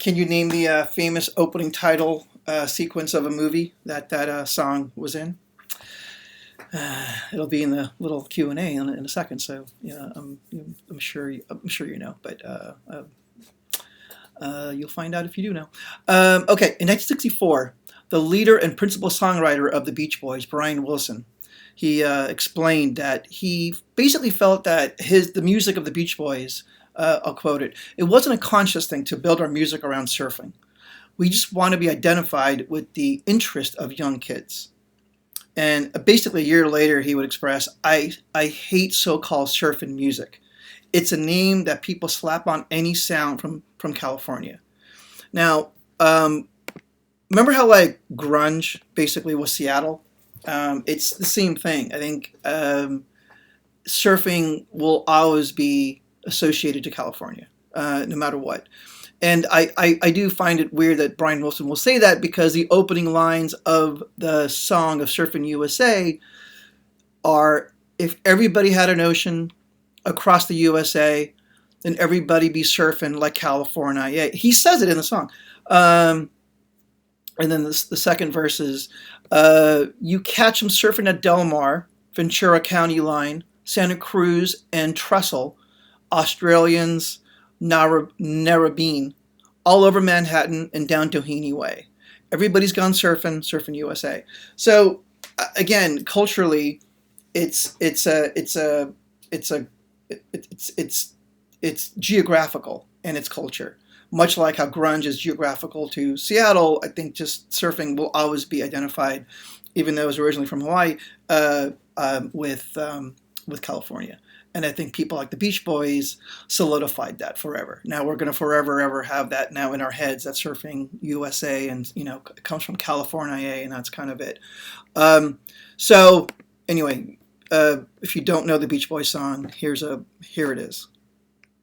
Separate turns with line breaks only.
Can you name the famous opening title sequence of a movie that song was in? It'll be in the little Q and A in a second. So yeah, I'm sure you know, but you'll find out if you do know. Okay, in 1964, the leader and principal songwriter of the Beach Boys, Brian Wilson, he explained that he basically felt that the music of the Beach Boys, I'll quote it, it wasn't a conscious thing to build our music around surfing. We just want to be identified with the interest of young kids. And basically, a year later, he would express, I hate so-called surfing music. It's a name that people slap on any sound from California. Now, remember how like grunge basically was Seattle? It's the same thing. I think surfing will always be associated to California, no matter what. And I do find it weird that Brian Wilson will say that because the opening lines of the song of Surfing USA are, if everybody had an ocean across the USA, then everybody be surfing like California. Yeah, he says it in the song. And then the second verse is, you catch them surfing at Del Mar, Ventura County line, Santa Cruz, and Trestle, Australians, Narrabeen, all over Manhattan and down Doheny Way. Everybody's gone surfing, surfing USA. So again, culturally, it's geographical in its culture. Much like how grunge is geographical to Seattle, I think just surfing will always be identified, even though it was originally from Hawaii, with California. And I think people like the Beach Boys solidified that forever. Now we're going to forever ever have that now in our heads, that surfing USA and, it comes from California, and that's kind of it. So anyway, if you don't know the Beach Boys song, here it is.